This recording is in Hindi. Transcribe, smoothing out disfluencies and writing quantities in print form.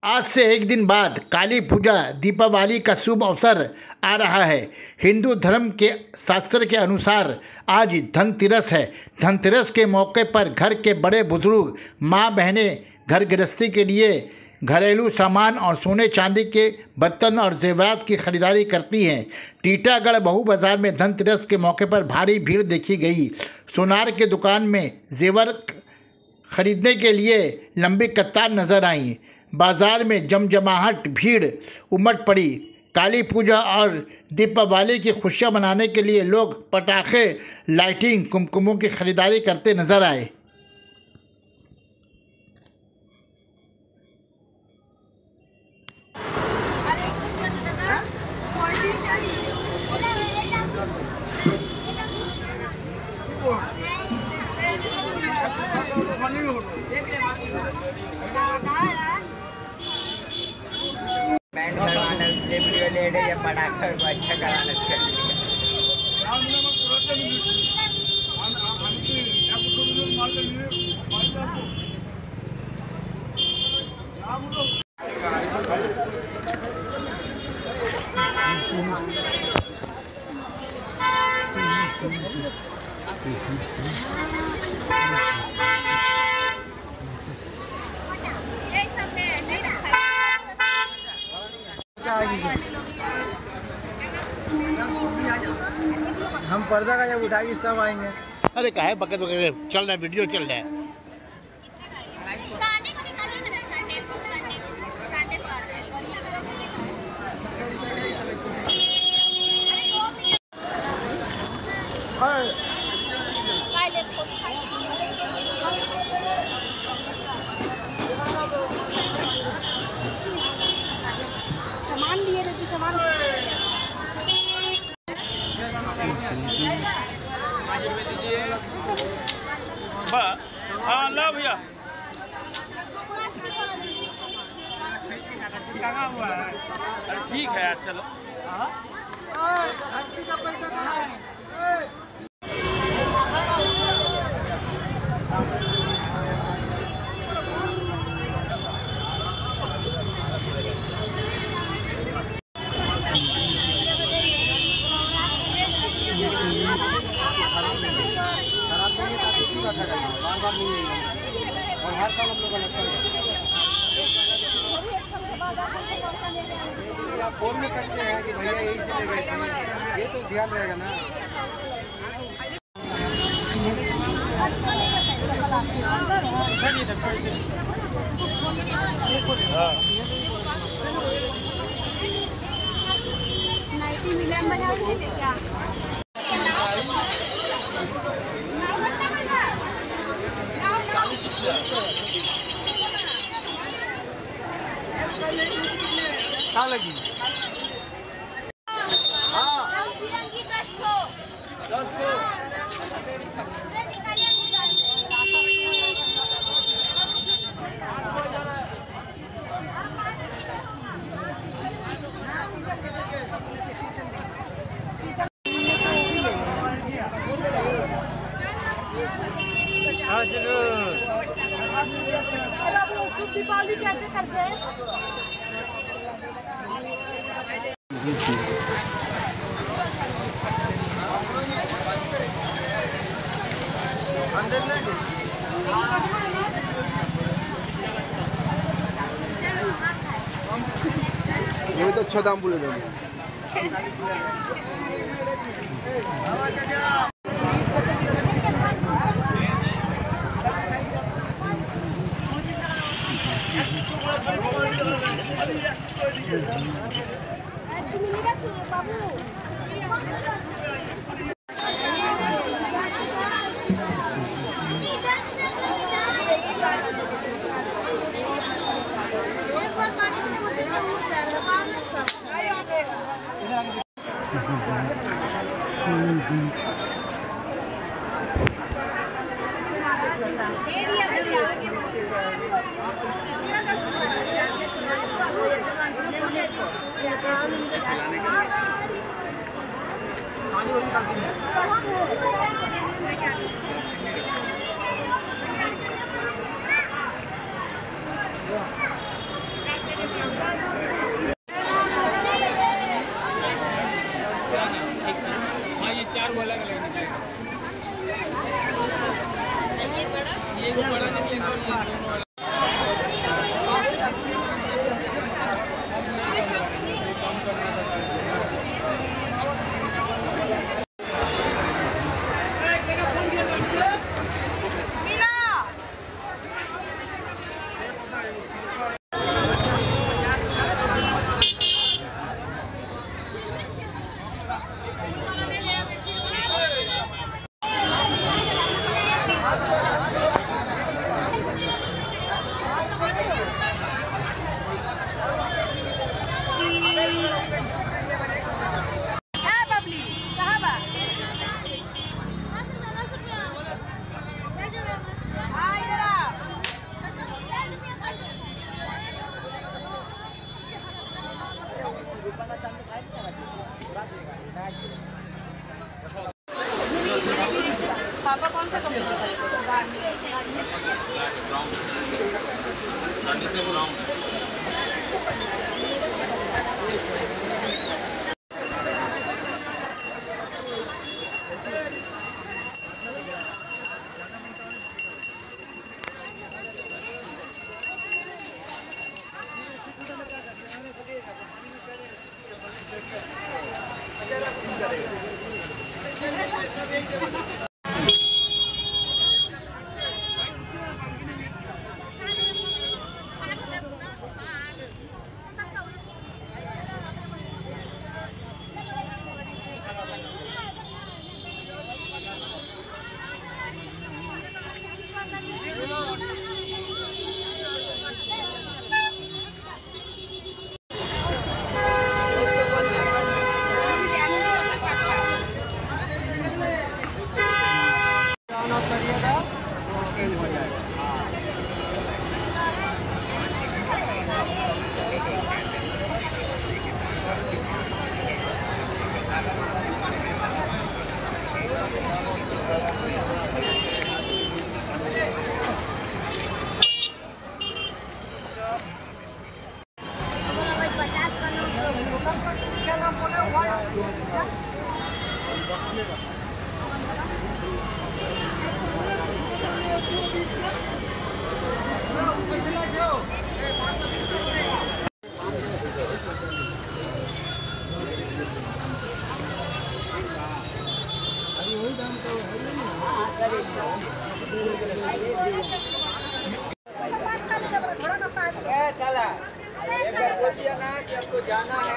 आज से एक दिन बाद काली पूजा दीपावली का शुभ अवसर आ रहा है। हिंदू धर्म के शास्त्र के अनुसार आज धनतेरस है। धनतेरस के मौके पर घर के बड़े बुजुर्ग, माँ बहनें घर गृहस्थी के लिए घरेलू सामान और सोने चांदी के बर्तन और जेवरात की खरीदारी करती हैं। टीटागढ़ बहू बाजार में धनतेरस के मौके पर भारी भीड़ देखी गई। सोनार के दुकान में जेवर खरीदने के लिए लंबी कतार नजर आई। बाजार में जमजमाहट भीड़ उमड़ पड़ी। काली पूजा और दीपावली की खुशियां मनाने के लिए लोग पटाखे, लाइटिंग, कुमकुमों की खरीदारी करते नजर आए। बैंड करवाना इसलिए वीडियो ले रहे हैं, पटाखा को अच्छा कराना इसके लिए। हम पर्दा का जब उठाएंगे तब आएंगे। अरे काहे बकत बकत चल रहा है, वीडियो चल रहा है। सामान लिए रहते सामान हाँ ला भैया ठीक है यार, चलो। और हर साल हम लोग का लगता है। आप बोल नहीं सकते हैं कि भैया यही से ले गए थे, ये तो ध्यान रहेगा ना। नाइटी मिलन बना रहे थे क्या? क्या लगी? हाँ चलो। दीपावली कैसे करते हैं? ये तो अच्छा दाम बोले थे। साला एक बार बोलिए ना कि हमको जाना है।